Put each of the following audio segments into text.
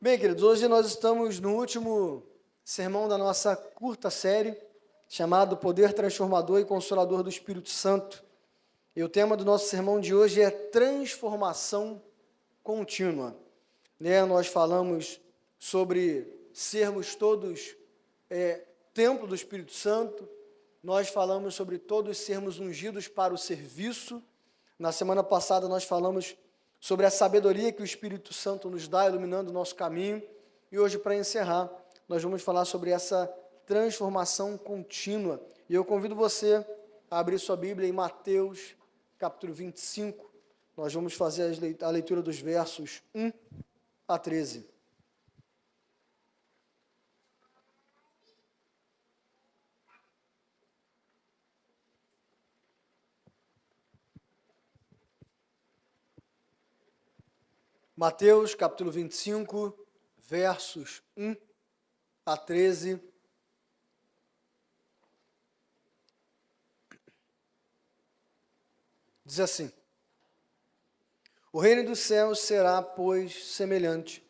Bem, queridos, hoje nós estamos no último sermão da nossa curta série, chamado Poder Transformador e Consolador do Espírito Santo. E o tema do nosso sermão de hoje é transformação contínua. Nós falamos sobre sermos todos templo do Espírito Santo, nós falamos sobre todos sermos ungidos para o serviço. Na semana passada nós falamos sobre a sabedoria que o Espírito Santo nos dá, iluminando o nosso caminho. E hoje, para encerrar, nós vamos falar sobre essa transformação contínua. E eu convido você a abrir sua Bíblia em Mateus, capítulo 25. Nós vamos fazer a leitura dos versos 1 a 13. Mateus, capítulo 25, versos 1 a 13. Diz assim: O reino dos céus será, pois, semelhante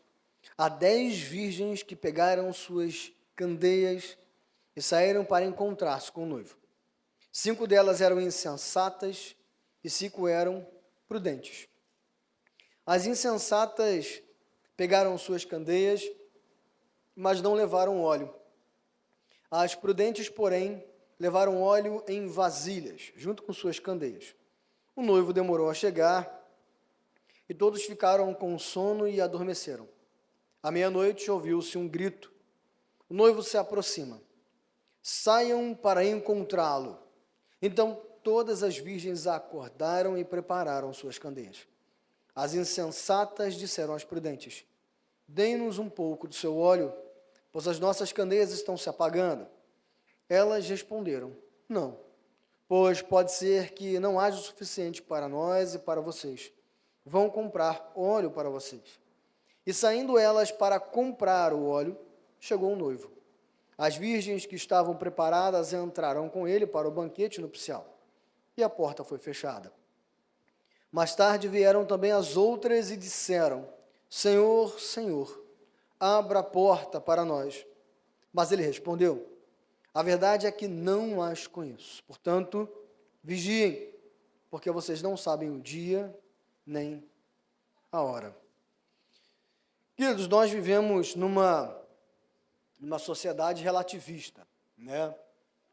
a 10 virgens que pegaram suas candeias e saíram para encontrar-se com o noivo. 5 delas eram insensatas e 5 eram prudentes. As insensatas pegaram suas candeias, mas não levaram óleo. As prudentes, porém, levaram óleo em vasilhas, junto com suas candeias. O noivo demorou a chegar, e todos ficaram com sono e adormeceram. À meia-noite ouviu-se um grito. O noivo se aproxima. Saiam para encontrá-lo. Então todas as virgens acordaram e prepararam suas candeias. As insensatas disseram às prudentes: Dê-nos um pouco do seu óleo, pois as nossas candeias estão se apagando. Elas responderam: Não, pois pode ser que não haja o suficiente para nós e para vocês. Vão comprar óleo para vocês. E saindo elas para comprar o óleo, chegou o noivo. As virgens que estavam preparadas entraram com ele para o banquete nupcial, e a porta foi fechada. Mais tarde vieram também as outras e disseram: Senhor, Senhor, abra a porta para nós. Mas ele respondeu: A verdade é que não as conheço. Portanto, vigiem, porque vocês não sabem o dia nem a hora. Queridos, nós vivemos numa sociedade relativista, né?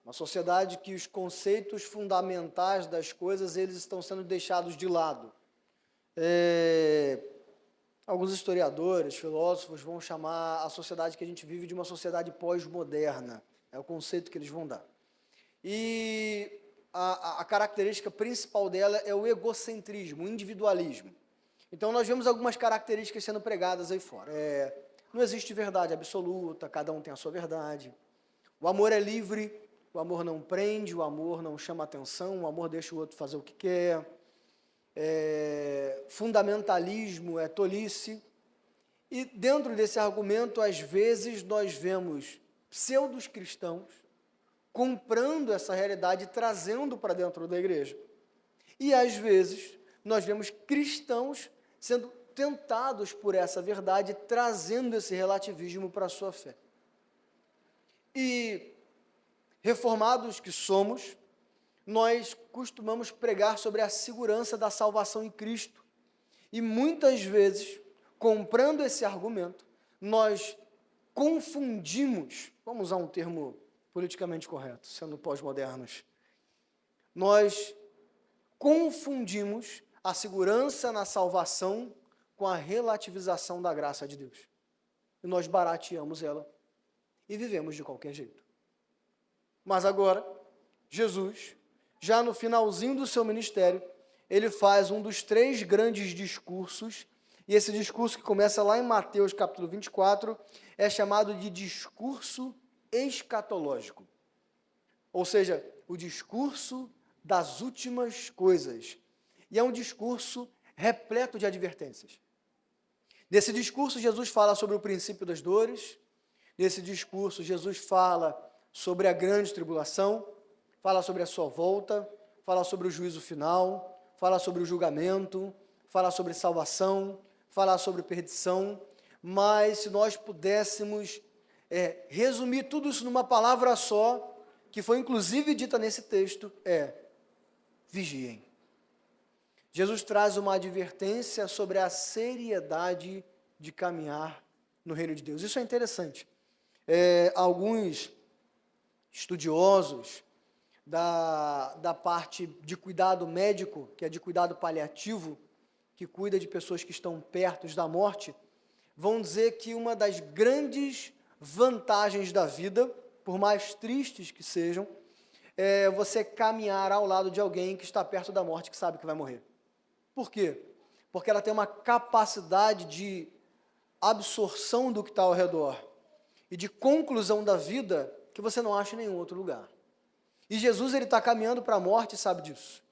Uma sociedade que os conceitos fundamentais das coisas, eles estão sendo deixados de lado. Alguns historiadores, filósofos vão chamar a sociedade que a gente vive de uma sociedade pós-moderna. É o conceito que eles vão dar. E a característica principal dela é o egocentrismo, o individualismo. Então, nós vemos algumas características sendo pregadas aí fora. Não existe verdade absoluta, cada um tem a sua verdade. O amor é livre, o amor não prende, o amor não chama atenção, o amor deixa o outro fazer o que quer. Fundamentalismo é tolice. E dentro desse argumento, às vezes, nós vemos pseudos cristãos comprando essa realidade e trazendo para dentro da igreja. E às vezes, nós vemos cristãos sendo tentados por essa verdade, trazendo esse relativismo para a sua fé. E, reformados que somos, nós costumamos pregar sobre a segurança da salvação em Cristo. E muitas vezes, comprando esse argumento, nós confundimos, vamos usar um termo politicamente correto, sendo pós-modernos, nós confundimos a segurança na salvação com a relativização da graça de Deus. E nós barateamos ela e vivemos de qualquer jeito. Mas agora, Jesus, já no finalzinho do seu ministério, ele faz um dos 3 grandes discursos, e esse discurso que começa lá em Mateus capítulo 24, é chamado de discurso escatológico. Ou seja, o discurso das últimas coisas. E é um discurso repleto de advertências. Nesse discurso, Jesus fala sobre o princípio das dores. Nesse discurso, Jesus fala sobre a grande tribulação, fala sobre a sua volta, fala sobre o juízo final, fala sobre o julgamento, fala sobre salvação, fala sobre perdição, mas se nós pudéssemos resumir tudo isso numa palavra só, que foi inclusive dita nesse texto, vigiem. Jesus traz uma advertência sobre a seriedade de caminhar no reino de Deus. Isso é interessante. Alguns estudiosos da parte de cuidado médico, que é de cuidado paliativo, que cuida de pessoas que estão perto da morte, vão dizer que uma das grandes vantagens da vida, por mais tristes que sejam, é você caminhar ao lado de alguém que está perto da morte, que sabe que vai morrer. Por quê? Porque ela tem uma capacidade de absorção do que está ao redor e de conclusão da vida que você não acha em nenhum outro lugar. E Jesus, ele está caminhando para a morte e sabe disso.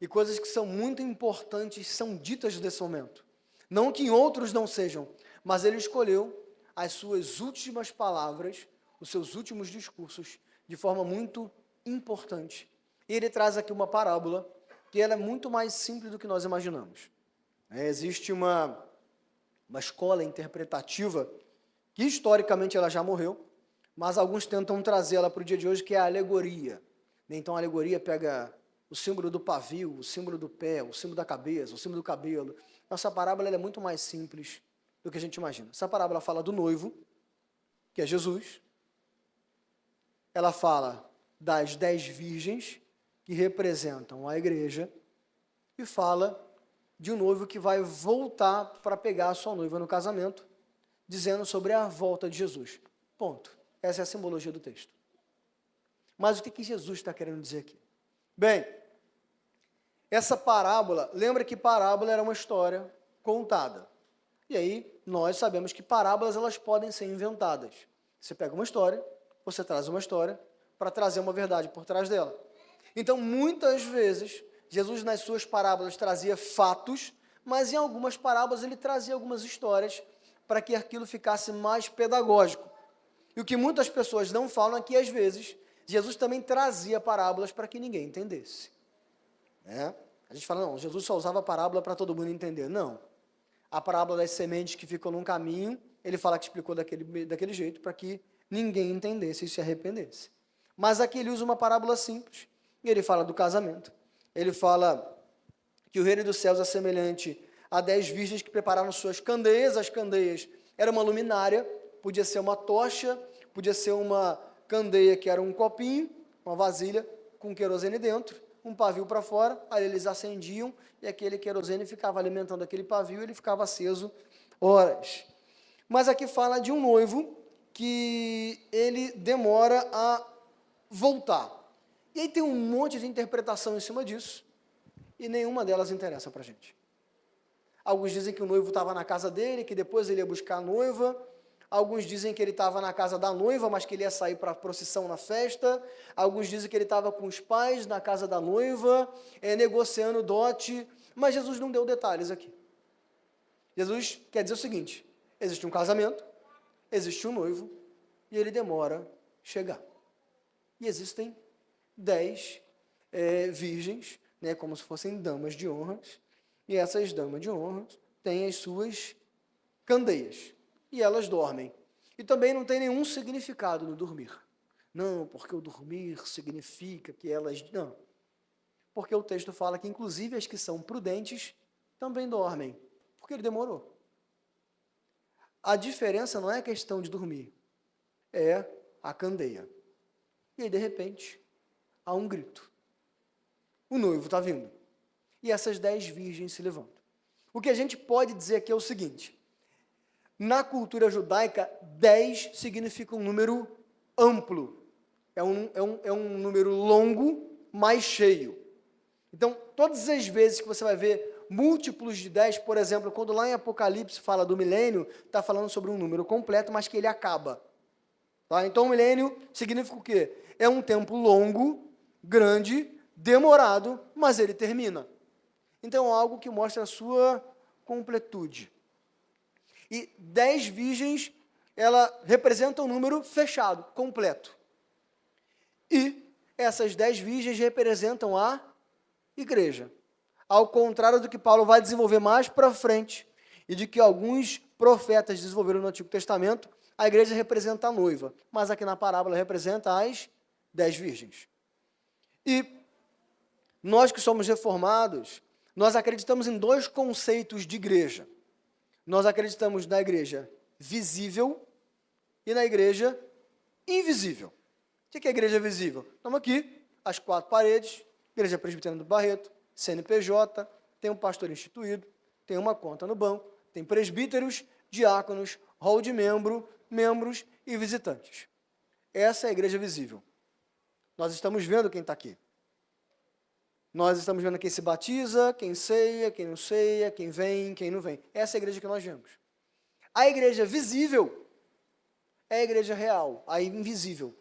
E coisas que são muito importantes são ditas nesse momento. Não que em outros não sejam, mas ele escolheu as suas últimas palavras, os seus últimos discursos, de forma muito importante. E ele traz aqui uma parábola que ela é muito mais simples do que nós imaginamos. Existe uma escola interpretativa que historicamente ela já morreu, mas alguns tentam trazer ela para o dia de hoje, que é a alegoria. Então a alegoria pega o símbolo do pavio, o símbolo do pé, o símbolo da cabeça, o símbolo do cabelo. Essa parábola ela é muito mais simples do que a gente imagina. Essa parábola fala do noivo, que é Jesus. Ela fala das 10 virgens, que representam a igreja, e fala de um noivo que vai voltar para pegar a sua noiva no casamento, dizendo sobre a volta de Jesus. Ponto. Essa é a simbologia do texto. Mas o que Jesus está querendo dizer aqui? Bem, essa parábola, lembra que parábola era uma história contada. E aí, nós sabemos que parábolas elas podem ser inventadas. Você pega uma história, você traz uma história para trazer uma verdade por trás dela. Então, muitas vezes, Jesus nas suas parábolas trazia fatos, mas em algumas parábolas ele trazia algumas histórias para que aquilo ficasse mais pedagógico. E o que muitas pessoas não falam é que, às vezes, Jesus também trazia parábolas para que ninguém entendesse. A gente fala, não, Jesus só usava parábola para todo mundo entender. Não. A parábola das sementes que ficam num caminho, ele fala que explicou daquele jeito para que ninguém entendesse e se arrependesse. Mas aqui ele usa uma parábola simples. E ele fala do casamento. Ele fala que o reino dos céus é semelhante a 10 virgens que prepararam suas candeias. As candeias eram uma luminária, podia ser uma tocha, podia ser uma candeia que era um copinho, uma vasilha com querosene dentro, um pavio para fora, aí eles acendiam e aquele querosene ficava alimentando aquele pavio e ele ficava aceso horas. Mas aqui fala de um noivo que ele demora a voltar. E aí tem um monte de interpretação em cima disso, e nenhuma delas interessa para a gente. Alguns dizem que o noivo estava na casa dele, que depois ele ia buscar a noiva. Alguns dizem que ele estava na casa da noiva, mas que ele ia sair para a procissão na festa. Alguns dizem que ele estava com os pais na casa da noiva, negociando dote. Mas Jesus não deu detalhes aqui. Jesus quer dizer o seguinte: existe um casamento, existe um noivo, e ele demora a chegar. E existem 10 virgens, como se fossem damas de honra, e essas damas de honra têm as suas candeias, e elas dormem. E também não tem nenhum significado no dormir. Não, porque o dormir significa que elas... Não, porque o texto fala que inclusive as que são prudentes também dormem, porque ele demorou. A diferença não é a questão de dormir, é a candeia. E aí, de repente, há um grito. O noivo está vindo. E essas 10 virgens se levantam. O que a gente pode dizer aqui é o seguinte: na cultura judaica, 10 significa um número amplo. É um número longo, mais cheio. Então, todas as vezes que você vai ver múltiplos de 10, por exemplo, quando lá em Apocalipse fala do milênio, está falando sobre um número completo, mas que ele acaba. Tá? Então, o milênio significa o quê? É um tempo longo, grande, demorado, mas ele termina. Então, é algo que mostra a sua completude. E 10 virgens, ela representa um número fechado, completo. E essas 10 virgens representam a igreja. Ao contrário do que Paulo vai desenvolver mais para frente, e de que alguns profetas desenvolveram no Antigo Testamento, a igreja representa a noiva, mas aqui na parábola representa as 10 virgens. E nós que somos reformados, nós acreditamos em dois conceitos de igreja. Nós acreditamos na igreja visível e na igreja invisível. O que é a igreja visível? Estamos aqui, as 4 paredes, Igreja Presbiteriana do Barreto, CNPJ, tem um pastor instituído, tem uma conta no banco, tem presbíteros, diáconos, hall de membros e visitantes. Essa é a igreja visível. Nós estamos vendo quem está aqui. Nós estamos vendo quem se batiza, quem ceia, quem não ceia, quem vem, quem não vem. Essa é a igreja que nós vemos. A igreja visível é a igreja real, a invisível.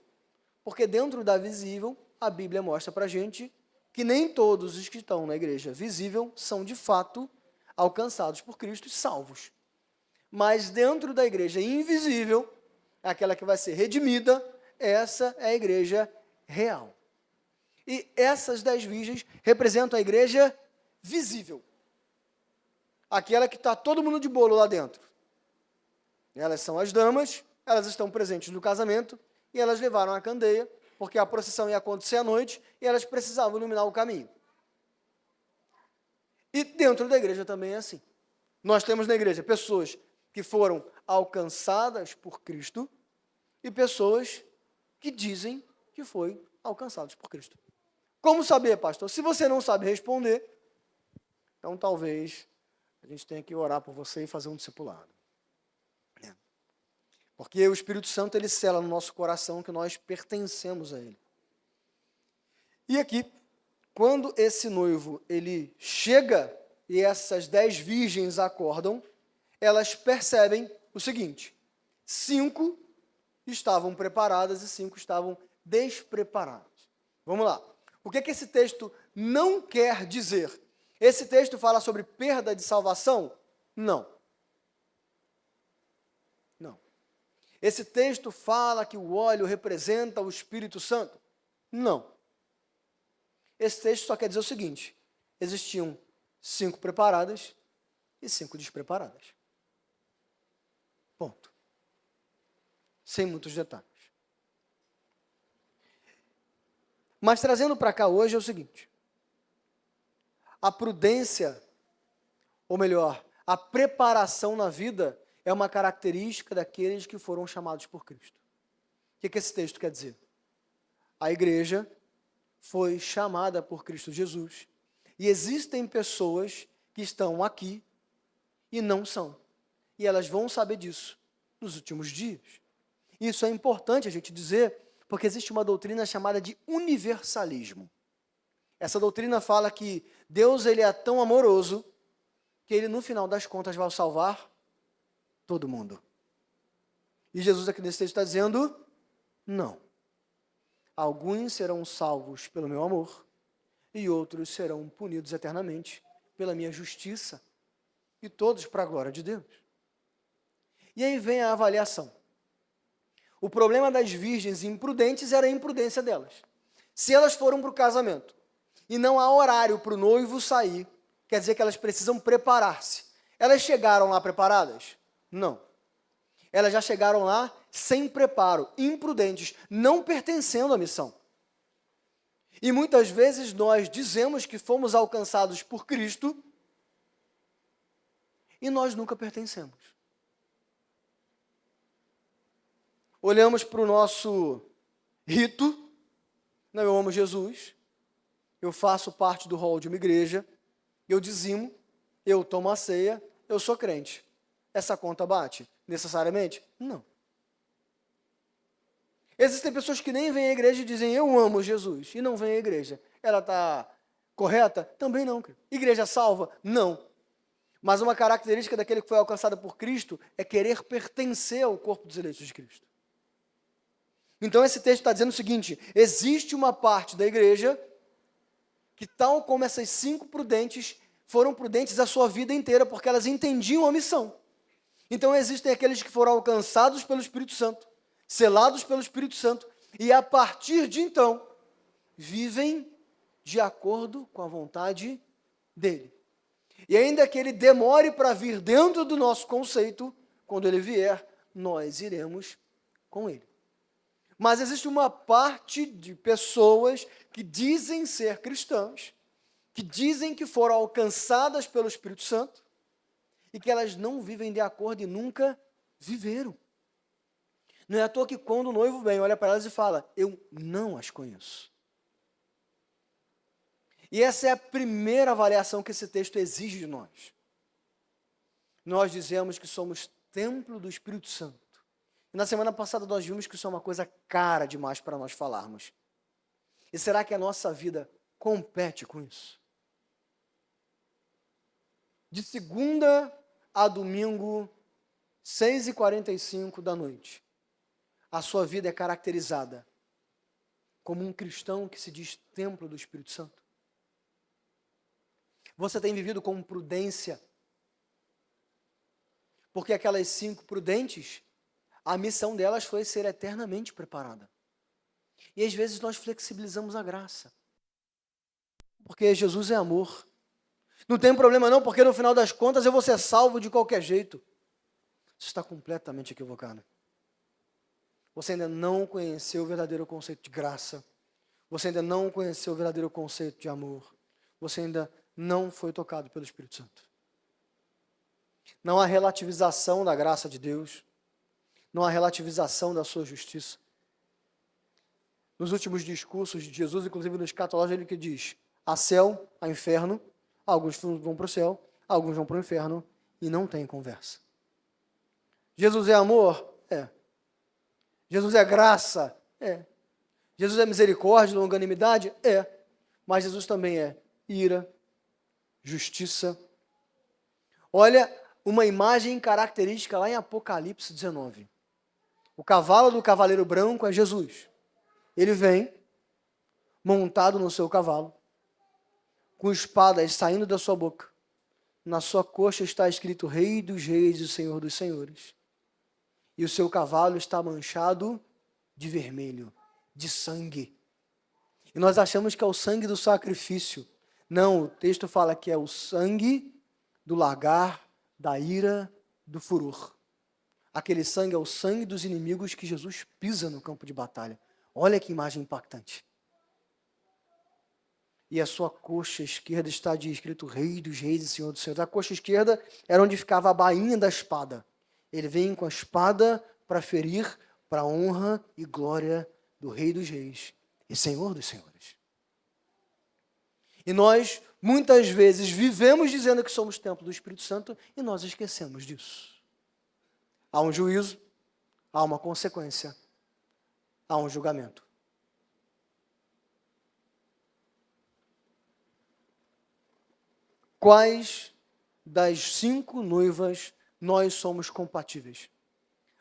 Porque dentro da visível, a Bíblia mostra para a gente que nem todos os que estão na igreja visível são de fato alcançados por Cristo e salvos. Mas dentro da igreja invisível, aquela que vai ser redimida, essa é a igreja real. E essas 10 virgens representam a igreja visível. Aquela que está todo mundo de bolo lá dentro. Elas são as damas, elas estão presentes no casamento e elas levaram a candeia, porque a procissão ia acontecer à noite e elas precisavam iluminar o caminho. E dentro da igreja também é assim. Nós temos na igreja pessoas que foram alcançadas por Cristo e pessoas que dizem que foram alcançados por Cristo. Como saber, pastor? Se você não sabe responder, então talvez a gente tenha que orar por você e fazer um discipulado. Porque o Espírito Santo, ele sela no nosso coração que nós pertencemos a ele. E aqui, quando esse noivo, ele chega e essas 10 virgens acordam, elas percebem o seguinte: 5 estavam preparadas e 5 estavam despreparadas. Vamos lá. O que esse texto não quer dizer? Esse texto fala sobre perda de salvação? Não. Não. Esse texto fala que o óleo representa o Espírito Santo? Não. Esse texto só quer dizer o seguinte: existiam 5 preparadas e 5 despreparadas. Ponto. Sem muitos detalhes. Mas trazendo para cá hoje é o seguinte: a prudência, ou melhor, a preparação na vida é uma característica daqueles que foram chamados por Cristo. O que esse texto quer dizer? A igreja foi chamada por Cristo Jesus e existem pessoas que estão aqui e não são. E elas vão saber disso nos últimos dias. Isso é importante a gente dizer, porque existe uma doutrina chamada de universalismo. Essa doutrina fala que Deus, ele é tão amoroso que ele, no final das contas, vai salvar todo mundo. E Jesus aqui nesse texto está dizendo: não. Alguns serão salvos pelo meu amor e outros serão punidos eternamente pela minha justiça, e todos para a glória de Deus. E aí vem a avaliação. O problema das virgens imprudentes era a imprudência delas. Se elas foram para o casamento e não há horário para o noivo sair, quer dizer que elas precisam preparar-se. Elas chegaram lá preparadas? Não. Elas já chegaram lá sem preparo, imprudentes, não pertencendo à missão. E muitas vezes nós dizemos que fomos alcançados por Cristo e nós nunca pertencemos. Olhamos para o nosso rito: não, eu amo Jesus, eu faço parte do hall de uma igreja, eu dizimo, eu tomo a ceia, eu sou crente. Essa conta bate necessariamente? Não. Existem pessoas que nem vêm à igreja e dizem: eu amo Jesus, e não vêm à igreja. Ela está correta? Também não. Igreja salva? Não. Mas uma característica daquele que foi alcançado por Cristo é querer pertencer ao corpo dos eleitos de Cristo. Então esse texto está dizendo o seguinte: existe uma parte da igreja que, tal como essas 5 prudentes, foram prudentes a sua vida inteira, porque elas entendiam a missão. Então existem aqueles que foram alcançados pelo Espírito Santo, selados pelo Espírito Santo, e a partir de então, vivem de acordo com a vontade dele. E ainda que ele demore para vir dentro do nosso conceito, quando ele vier, nós iremos com ele. Mas existe uma parte de pessoas que dizem ser cristãs, que dizem que foram alcançadas pelo Espírito Santo e que elas não vivem de acordo e nunca viveram. Não é à toa que quando o noivo vem, olha para elas e fala, eu não as conheço. E essa é a primeira avaliação que esse texto exige de nós. Nós dizemos que somos templo do Espírito Santo. E na semana passada nós vimos que isso é uma coisa cara demais para nós falarmos. E será que a nossa vida compete com isso? De segunda a domingo, 6h45 da noite, a sua vida é caracterizada como um cristão que se diz templo do Espírito Santo? Você tem vivido com prudência? Porque aquelas 5 prudentes, a missão delas foi ser eternamente preparada. E às vezes nós flexibilizamos a graça. Porque Jesus é amor. Não tem problema não, porque no final das contas eu vou ser salvo de qualquer jeito. Você está completamente equivocado. Você ainda não conheceu o verdadeiro conceito de graça. Você ainda não conheceu o verdadeiro conceito de amor. Você ainda não foi tocado pelo Espírito Santo. Não há relativização da graça de Deus. Não há relativização da sua justiça. Nos últimos discursos de Jesus, inclusive no escatológio, ele que diz, há céu, há inferno, alguns vão para o céu, alguns vão para o inferno, e não tem conversa. Jesus é amor? É. Jesus é graça? É. Jesus é misericórdia, longanimidade? É. Mas Jesus também é ira, justiça. Olha uma imagem característica lá em Apocalipse 19. O cavalo do cavaleiro branco é Jesus. Ele vem montado no seu cavalo, com espadas saindo da sua boca. Na sua coxa está escrito Rei dos Reis e Senhor dos Senhores. E o seu cavalo está manchado de vermelho, de sangue. E nós achamos que é o sangue do sacrifício. Não, o texto fala que é o sangue do lagar, da ira, do furor. Aquele sangue é o sangue dos inimigos que Jesus pisa no campo de batalha. Olha que imagem impactante. E a sua coxa esquerda está escrito Rei dos Reis e Senhor dos Senhores. A coxa esquerda era onde ficava a bainha da espada. Ele vem com a espada para ferir para a honra e glória do Rei dos Reis e Senhor dos Senhores. E nós, muitas vezes, vivemos dizendo que somos templo do Espírito Santo e nós esquecemos disso. Há um juízo, há uma consequência, há um julgamento. Quais das 5 noivas nós somos compatíveis?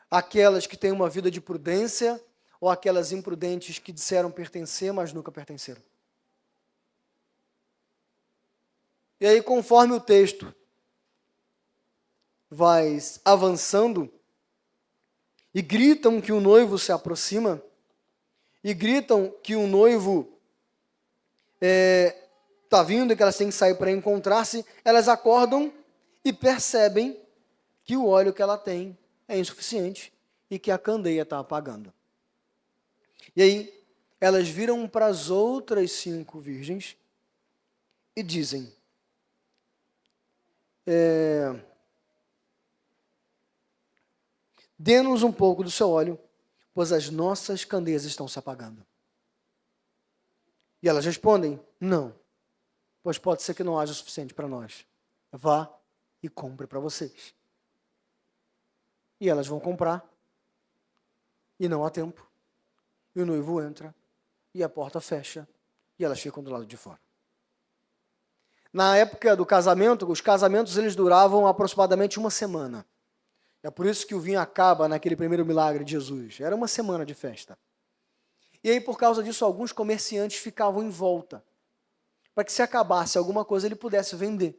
Aquelas que têm uma vida de prudência ou aquelas imprudentes que disseram pertencer, mas nunca pertenceram? E aí, conforme o texto vai avançando, e gritam que o noivo se aproxima, e gritam que o noivo está vindo e que elas têm que sair para encontrar-se, elas acordam e percebem que o óleo que ela tem é insuficiente e que a candeia está apagando. E aí, elas viram para as outras 5 virgens e dizem, dê-nos um pouco do seu óleo, pois as nossas candeias estão se apagando. E elas respondem, não, pois pode ser que não haja o suficiente para nós. Vá e compre para vocês. E elas vão comprar, e não há tempo. E o noivo entra, e a porta fecha, e elas ficam do lado de fora. Na época do casamento, os casamentos eles duravam aproximadamente 1 semana. É por isso que o vinho acaba naquele primeiro milagre de Jesus. Era 1 semana de festa. E aí, por causa disso, alguns comerciantes ficavam em volta, para que se acabasse alguma coisa, ele pudesse vender.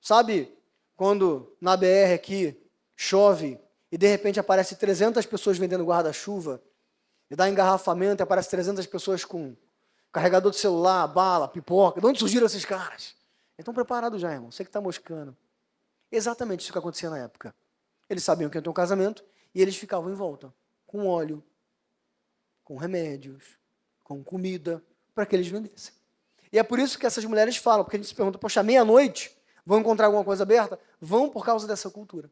Sabe, quando na BR aqui chove, e de repente aparece 300 pessoas vendendo guarda-chuva, e dá engarrafamento, e aparece 300 pessoas com carregador de celular, bala, pipoca. De onde surgiram esses caras? Estão preparados já, irmão. Você que está moscando. Exatamente isso que acontecia na época. Eles sabiam que ia ter um casamento e eles ficavam em volta, com óleo, com remédios, com comida, para que eles vendessem. E é por isso que essas mulheres falam, porque a gente se pergunta, poxa, meia-noite, vão encontrar alguma coisa aberta? Vão por causa dessa cultura.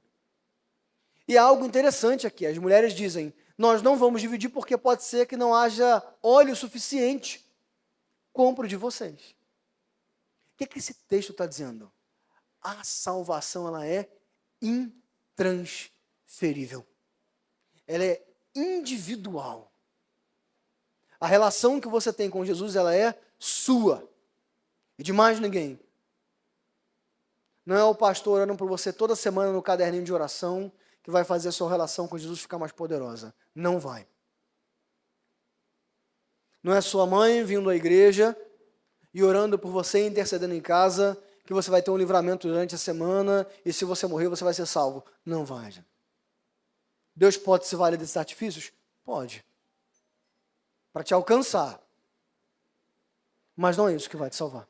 E há algo interessante aqui, as mulheres dizem, nós não vamos dividir porque pode ser que não haja óleo suficiente. Compro de vocês. O que esse texto está dizendo? A salvação, ela é intransferível. Ela é individual. A relação que você tem com Jesus, ela é sua. E de mais ninguém. Não é o pastor orando por você toda semana no caderninho de oração que vai fazer a sua relação com Jesus ficar mais poderosa. Não vai. Não é sua mãe vindo à igreja e orando por você, intercedendo em casa, que você vai ter um livramento durante a semana e se você morrer, você vai ser salvo. Não vai, gente. Deus pode se valer desses artifícios? Pode. Para te alcançar. Mas não é isso que vai te salvar.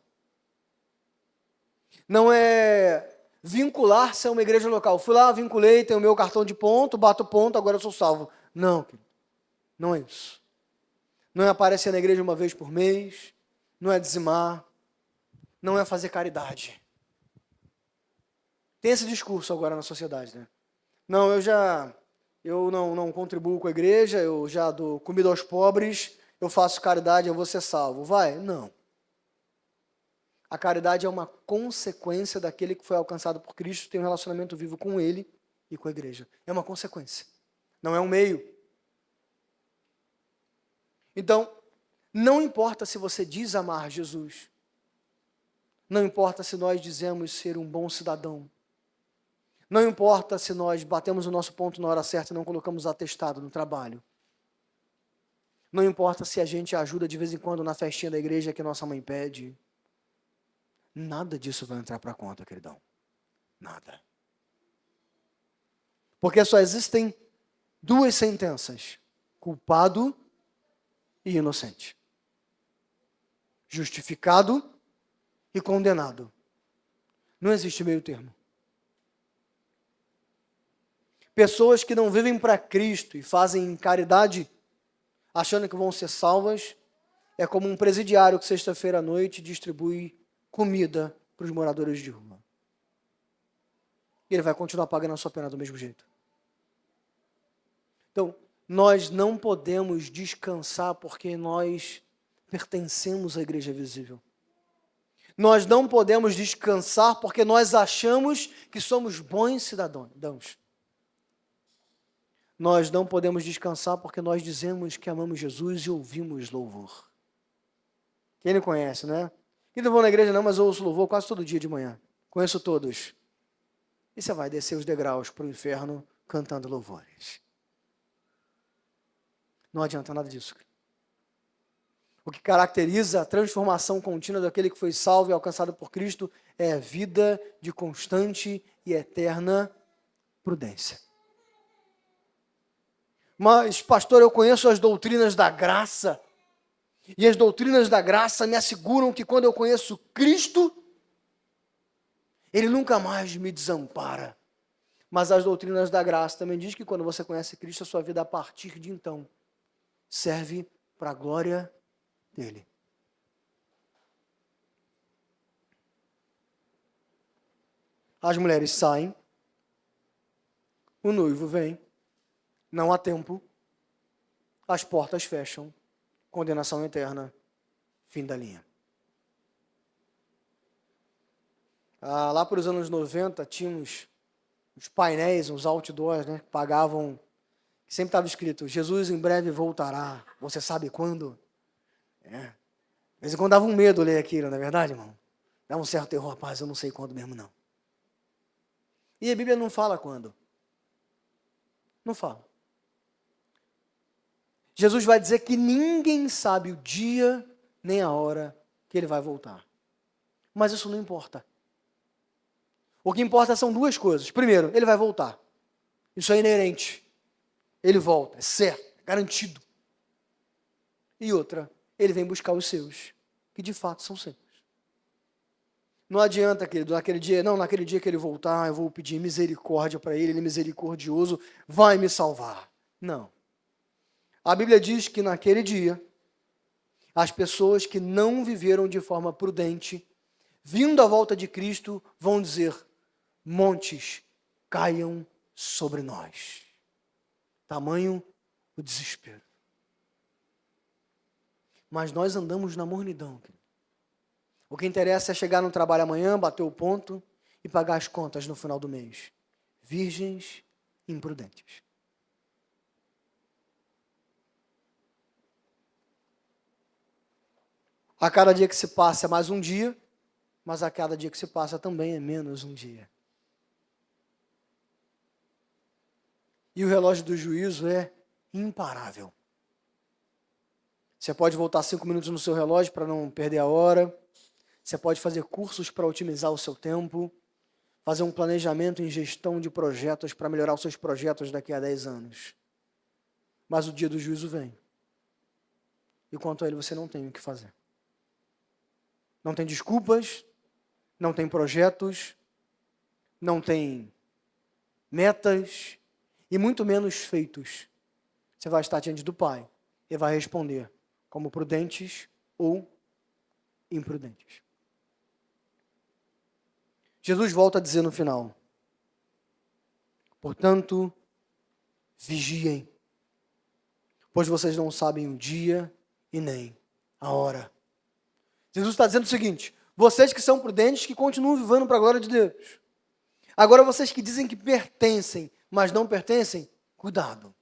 Não é vincular-se a uma igreja local. Fui lá, vinculei, tenho o meu cartão de ponto, bato ponto, agora eu sou salvo. Não, querido. Não é isso. Não é aparecer na igreja uma vez por mês, não é dizimar, não é fazer caridade. Tem esse discurso agora na sociedade, né? Não, eu não contribuo com a igreja, eu já dou comida aos pobres, eu faço caridade, eu vou ser salvo. Vai? Não. A caridade é uma consequência daquele que foi alcançado por Cristo, tem um relacionamento vivo com Ele e com a igreja. É uma consequência, não é um meio. Então, não importa se você diz amar Jesus, não importa se nós dizemos ser um bom cidadão, não importa se nós batemos o nosso ponto na hora certa e não colocamos atestado no trabalho, não importa se a gente ajuda de vez em quando na festinha da igreja que nossa mãe pede, nada disso vai entrar para a conta, queridão. Nada. Porque só existem duas sentenças: culpado e inocente. Justificado e condenado. Não existe meio termo. Pessoas que não vivem para Cristo e fazem caridade, achando que vão ser salvas, é como um presidiário que sexta-feira à noite distribui comida para os moradores de rua. E ele vai continuar pagando a sua pena do mesmo jeito. Então, nós não podemos descansar porque nós pertencemos à igreja visível. Nós não podemos descansar porque nós achamos que somos bons cidadãos. Nós não podemos descansar porque nós dizemos que amamos Jesus e ouvimos louvor. Quem não conhece, né? Eu não vou na igreja não, mas eu ouço louvor quase todo dia de manhã. Conheço todos. E você vai descer os degraus para o inferno cantando louvores. Não adianta nada disso. O que caracteriza a transformação contínua daquele que foi salvo e alcançado por Cristo é a vida de constante e eterna prudência. Mas, pastor, eu conheço as doutrinas da graça. E as doutrinas da graça me asseguram que quando eu conheço Cristo, Ele nunca mais me desampara. Mas as doutrinas da graça também diz que quando você conhece Cristo, a sua vida a partir de então serve para a glória dele. As mulheres saem, o noivo vem, não há tempo, as portas fecham, condenação eterna, fim da linha. Lá para os anos 90, tínhamos os painéis, os outdoors, né, que pagavam, que sempre estava escrito, Jesus em breve voltará, você sabe quando? De vez em quando dava um medo ler aquilo, não é verdade, irmão? Dá um certo terror, rapaz, eu não sei quando mesmo não. E a Bíblia não fala quando. Não fala. Jesus vai dizer que ninguém sabe o dia nem a hora que ele vai voltar. Mas isso não importa. O que importa são duas coisas. Primeiro, ele vai voltar. Isso é inerente. Ele volta, é certo, é garantido. E outra, ele vem buscar os seus, que de fato são seus. Não adianta, querido, naquele dia que ele voltar, eu vou pedir misericórdia para ele é misericordioso, vai me salvar. Não. A Bíblia diz que naquele dia, as pessoas que não viveram de forma prudente, vindo à volta de Cristo, vão dizer: montes caiam sobre nós. Tamanho o desespero. Mas nós andamos na mornidão, querido. O que interessa é chegar no trabalho amanhã, bater o ponto e pagar as contas no final do mês. Virgens imprudentes. A cada dia que se passa é mais um dia, mas a cada dia que se passa também é menos um dia. E o relógio do juízo é imparável. Você pode voltar 5 minutos no seu relógio para não perder a hora. Você pode fazer cursos para otimizar o seu tempo, fazer um planejamento em gestão de projetos para melhorar os seus projetos daqui a 10 anos. Mas o dia do juízo vem. E quanto a ele você não tem o que fazer. Não tem desculpas, não tem projetos, não tem metas e muito menos feitos. Você vai estar diante do Pai e vai responder como prudentes ou imprudentes. Jesus volta a dizer no final: portanto, vigiem, pois vocês não sabem o dia e nem a hora. Jesus está dizendo o seguinte: vocês que são prudentes, que continuam vivendo para a glória de Deus. Agora vocês que dizem que pertencem, mas não pertencem, cuidado.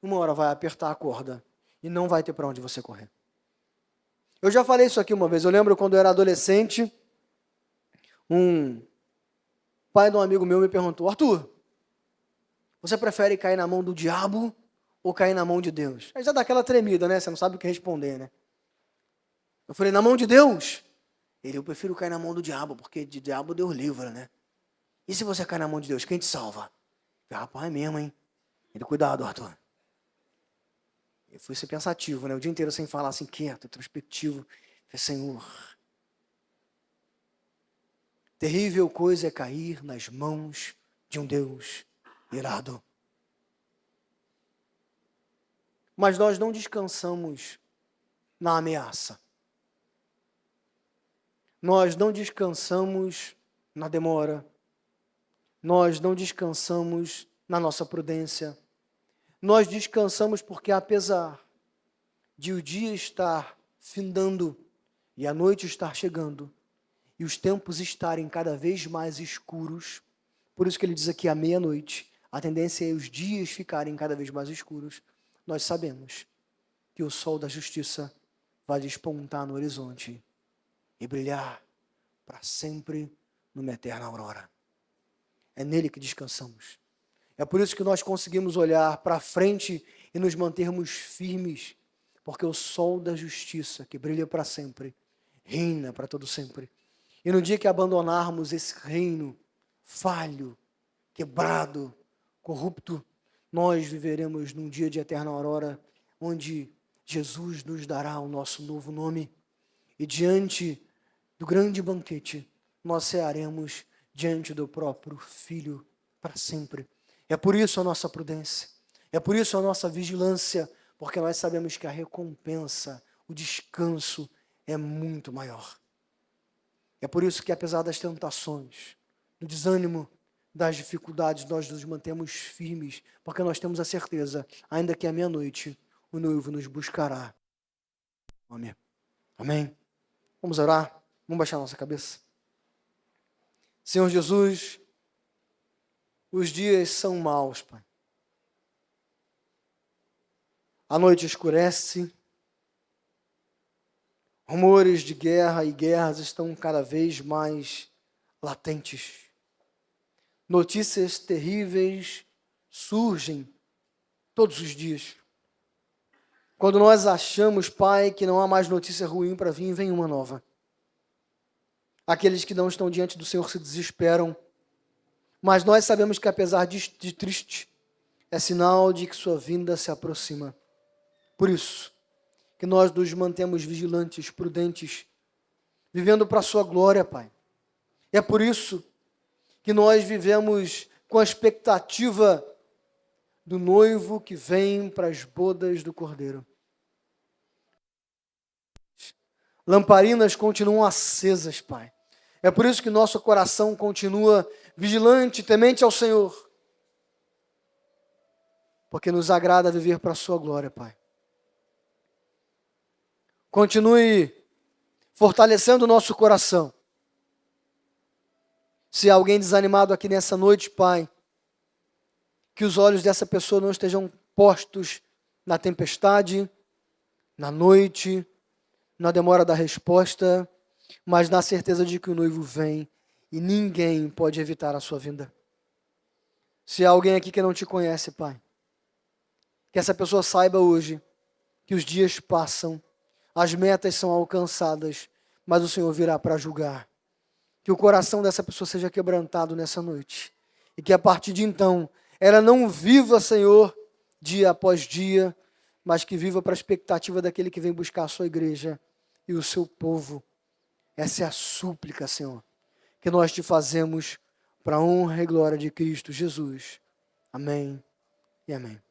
Uma hora vai apertar a corda e não vai ter para onde você correr. Eu já falei isso aqui uma vez. Eu lembro quando eu era adolescente, um pai de um amigo meu me perguntou: Arthur, você prefere cair na mão do diabo ou cair na mão de Deus? Aí já dá aquela tremida, né? Você não sabe o que responder, né? Eu falei: na mão de Deus? Eu prefiro cair na mão do diabo, porque de diabo Deus livra, né? E se você cair na mão de Deus, quem te salva? Eu falei: rapaz, é mesmo, hein? Cuidado, Arthur. Eu fui ser pensativo, né? O dia inteiro sem falar, assim, quieto, introspectivo. Eu falei: Senhor, terrível coisa é cair nas mãos de um Deus irado. Mas nós não descansamos na ameaça. Nós não descansamos na demora. Nós não descansamos na nossa prudência. Nós descansamos porque, apesar de o dia estar findando e a noite estar chegando, e os tempos estarem cada vez mais escuros, por isso que ele diz aqui à meia-noite, a tendência é os dias ficarem cada vez mais escuros, nós sabemos que o sol da justiça vai despontar no horizonte e brilhar para sempre numa eterna aurora. É nele que descansamos. É por isso que nós conseguimos olhar para frente e nos mantermos firmes, porque o sol da justiça, que brilha para sempre, reina para todo sempre. E no dia que abandonarmos esse reino falho, quebrado, corrupto, nós viveremos num dia de eterna aurora, onde Jesus nos dará o nosso novo nome. E diante do grande banquete, nós cearemos diante do próprio Filho para sempre. É por isso a nossa prudência, é por isso a nossa vigilância, porque nós sabemos que a recompensa, o descanso é muito maior. É por isso que, apesar das tentações, do desânimo, das dificuldades, nós nos mantemos firmes, porque nós temos a certeza, ainda que à meia-noite, o noivo nos buscará. Amém. Amém. Vamos orar? Vamos baixar a nossa cabeça? Senhor Jesus, os dias são maus, Pai. A noite escurece, rumores de guerra e guerras estão cada vez mais latentes. Notícias terríveis surgem todos os dias. Quando nós achamos, Pai, que não há mais notícia ruim para vir, vem uma nova. Aqueles que não estão diante do Senhor se desesperam, mas nós sabemos que, apesar de triste, é sinal de que sua vinda se aproxima. Por isso, que nós nos mantemos vigilantes, prudentes, vivendo para a sua glória, Pai. E é por isso que nós vivemos com a expectativa do noivo que vem para as bodas do Cordeiro. Lamparinas continuam acesas, Pai. É por isso que nosso coração continua vigilante, temente ao Senhor. Porque nos agrada viver para a sua glória, Pai. Continue fortalecendo o nosso coração. Se há alguém desanimado aqui nessa noite, Pai, que os olhos dessa pessoa não estejam postos na tempestade, na noite, na demora da resposta, mas na certeza de que o noivo vem e ninguém pode evitar a sua vinda. Se há alguém aqui que não te conhece, Pai, que essa pessoa saiba hoje que os dias passam, as metas são alcançadas, mas o Senhor virá para julgar. Que o coração dessa pessoa seja quebrantado nessa noite. E que a partir de então, ela não viva, Senhor, dia após dia, mas que viva para a expectativa daquele que vem buscar a sua igreja e o seu povo. Essa é a súplica, Senhor, que nós te fazemos para a honra e glória de Cristo Jesus. Amém e amém.